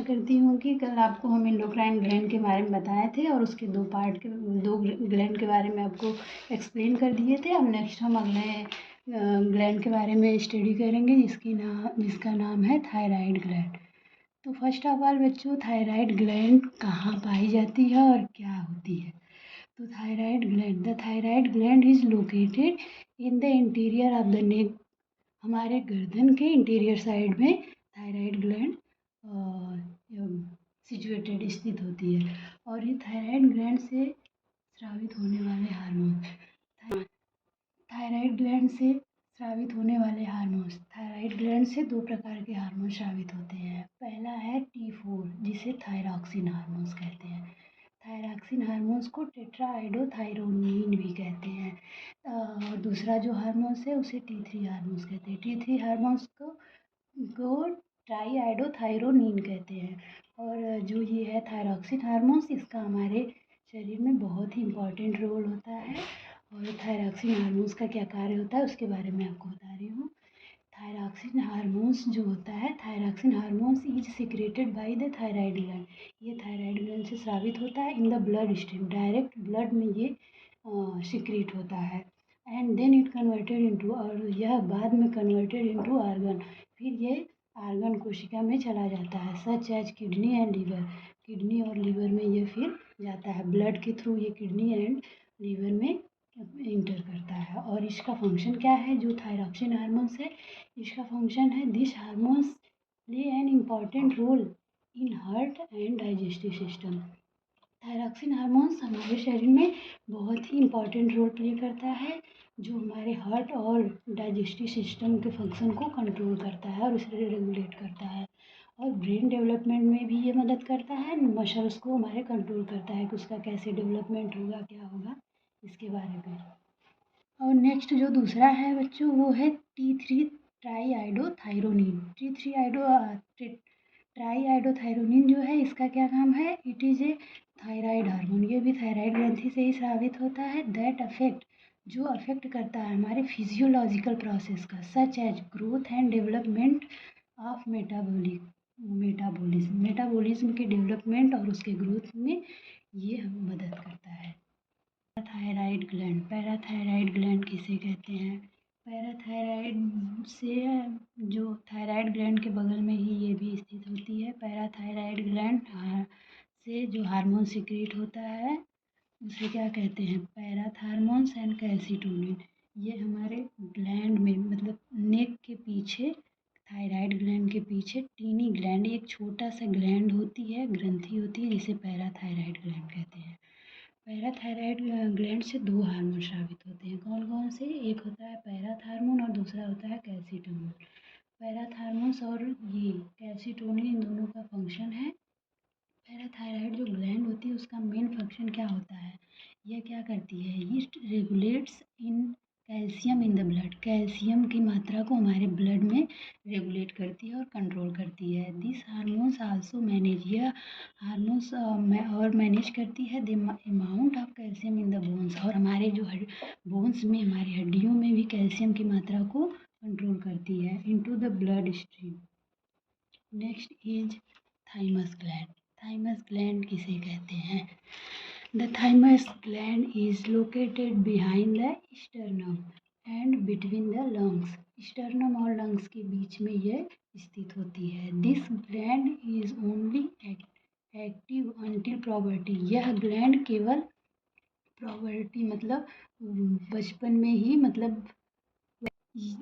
करती हूँ कि कल आपको हम एंडोक्राइन ग्लैंड के बारे में बताए थे और उसके दो ग्लैंड के बारे में आपको एक्सप्लेन कर दिए थे। अब नेक्स्ट हम अगले ग्लैंड के बारे में स्टडी करेंगे जिसका नाम है थायराइड ग्लैंड। तो फर्स्ट ऑफ ऑल बच्चों, थायराइड ग्लैंड कहाँ पाई जाती है और क्या होती है? तो the thyroid gland is located in the interior of the neck. हमारे गर्दन के इंटीरियर साइड में थायराइड ग्लैंड सिचुएटेड स्थित होती है। और ये थायराइड ग्लैंड से स्रावित होने वाले हार्मोन थायराइड ग्लैंड से दो प्रकार के हार्मोन स्रावित होते हैं। पहला है T4 जिसे थायरॉक्सिन हार्मोन्स कहते हैं। थायरॉक्सिन हार्मोन्स को टेट्राआइडोथायरोनिन भी कहते हैं। और दूसरा जो हार्मोन्स है उसे T3 हार्मोन्स कहते हैं। T3 हार्मोन्स को ट्राईआइडोथायरोनिन कहते हैं। और जो ये है थायरॉक्सिन हार्मोन्स, इसका हमारे शरीर में बहुत ही इम्पॉर्टेंट रोल होता है। और थायरॉक्सिन हार्मोन्स का क्या कार्य होता है उसके बारे में आपको बता रही हूँ। थायरॉक्सिन हार्मोन्स जो होता है, thyroxine hormones is secreted by the thyroid gland. ये थायराइड ग्लैंड से स्रावित होता है in the blood stream, direct blood में ये सिक्रेट होता है। And then it converted into, और यह बाद में कन्वर्टेड इनटू ऑर्गन, फिर ये आर्गन कोशिका में चला जाता है, such as kidney and liver. Kidney और लीवर में ये फिर जाता है, ब्लड के थ्रू ये किडनी एंड लीवर में इंटर करता है। और इसका फंक्शन क्या है? जो थायरॉक्सिन हार्मोन्स है, इसका फंक्शन है this hormones play an important role in heart and digestive system. Thyroxine hormones हमारे शरीर में बहुत ही इम्पॉर्टेंट रोल प्ले करता है, जो हमारे हार्ट और डाइजेस्टिव सिस्टम के फंक्शन को कंट्रोल करता है और उसे रेगुलेट करता है। और ब्रेन डेवलपमेंट में भी ये मदद करता है, मसल्स को हमारे कंट्रोल करता है कि उसका कैसे डेवलपमेंट होगा, क्या होगा, इसके बारे में। और नेक्स्ट जो दूसरा है बच्चों, वो है T3 ट्राईआइडोथायरोनिन। ट्राईआइडोथायरोनिन जो है, इसका क्या काम है? It is a thyroid hormone. ये भी थायराइड ग्रंथि से ही स्रावित होता है। जो अफेक्ट करता है हमारे फिजियोलॉजिकल प्रोसेस का, such as growth and development of metabolism के डेवलपमेंट और उसके ग्रोथ में ये मदद करता है। पैराथायराइड ग्लैंड किसे कहते हैं? पैराथायराइड से, जो थायराइड ग्लैंड के बगल में ही ये भी स्थित होती है। पैराथायराइड ग्लैंड से जो हार्मोन सिक्रेट होता है उसे क्या कहते हैं? पैराथार्मोन्स एंड कैल्सिटोनिन। ये हमारे ग्लैंड में, मतलब नेक के पीछे, थायराइड ग्लैंड के पीछे टीनी ग्लैंड, एक छोटा सा ग्लैंड होती है, ग्रंथि होती है, जिसे पैराथायराइड ग्लैंड कहते हैं। पैराथायराइड ग्लैंड से दो हार्मोन स्रावित होते हैं। कौन कौन से? एक होता है पैराथार्मोन और दूसरा होता है कैल्सिटोनिन। पैराथार्मोन्स और ये कैल्सिटोनिन, इन दोनों का फंक्शन है। पैराथायराइड जो ग्लैंड होती है उसका मेन फंक्शन क्या होता है? यह क्या करती है? It regulates in calcium in the blood. Calcium की मात्रा को हमारे ब्लड में रेगुलेट करती है और कंट्रोल करती है। दिस हार्मोन्स आल्सो मैनेज, यह हार्मोन्स और मैनेज करती है the amount of calcium in the bones. और हमारे जो बोन्स में, हमारी हड्डियों में भी कैल्शियम की मात्रा को कंट्रोल करती है into the blood stream. Next is thymus gland. Thymus gland किसे कहते हैं? The thymus gland is located behind the sternum and between the lungs. Sternum और लंग्स के बीच में यह स्थित होती है। This gland is only active until puberty. यह ग्लैंड केवल प्यूबर्टी, मतलब बचपन में ही, मतलब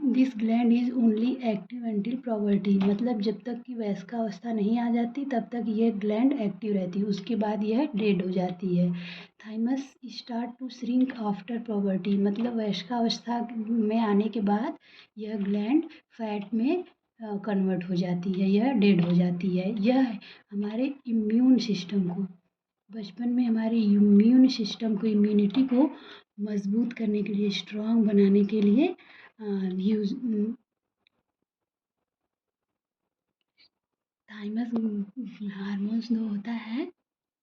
this gland is only active until puberty, मतलब जब तक कि वयस्कावस्था नहीं आ जाती तब तक यह ग्लैंड एक्टिव रहती है, उसके बाद यह डेड हो जाती है। Thymus start to shrink after puberty, मतलब वयस्कावस्था में आने के बाद यह ग्लैंड फैट में कन्वर्ट हो जाती है, यह डेड हो जाती है। यह हमारे इम्यून सिस्टम को, बचपन में हमारे इम्यून सिस्टम को, इम्यूनिटी को मजबूत करने के लिए, स्ट्रांग बनाने के लिए थाइमस हार्मोन्स जो होता है,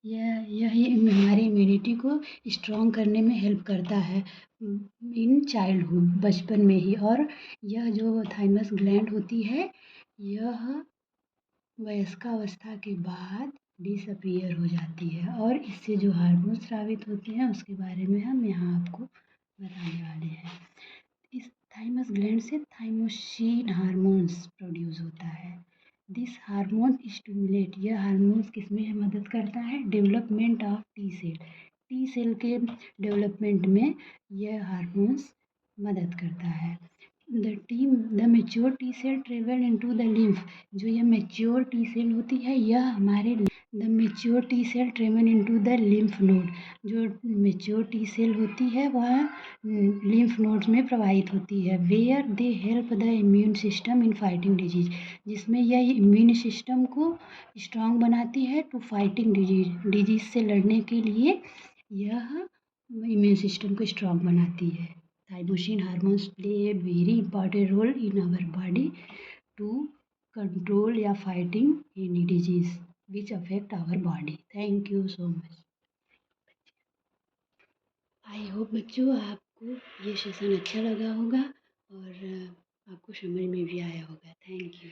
यही हमारी इम्यूनिटी को स्ट्रॉन्ग करने में हेल्प करता है इन चाइल्डहुड, बचपन में ही। और यह जो थाइमस ग्लैंड होती है, यह वयस्कावस्था के बाद डिसअपीयर हो जाती है और इससे जो हार्मोन स्रावित होते हैं उसके बारे में हम यहाँ आपको बताने वाले हैं। इस थाइमस ग्लैंड से थाइमोसिन हार्मोन्स प्रोड्यूस होता है। दिस हार्मोन स्टिमुलेट, यह हार्मोन्स किसमें मदद करता है? Development of T cell, T cell के डेवलपमेंट में यह हार्मोन्स मदद करता है। The mature T cell travel into the lymph, जो ये मेच्योर टी सेल होती है यह हमारे the mature T cell travel into the lymph node, जो मेच्योर टी सेल होती है वह लिम्फ नोड्स में प्रवाहित होती है। Where they help the immune system in fighting disease, जिसमें यह इम्यून सिस्टम को स्ट्रांग बनाती है टू फाइटिंग डिजीज से लड़ने के लिए यह इम्यून सिस्टम को स्ट्रांग बनाती है। Thymosin hormones play a very important role in our body to control या fighting any disease which affect our body. Thank you so much. I hope बच्चों आपको ये सेशन अच्छा लगा होगा और आपको समझ में भी आया होगा। Thank you.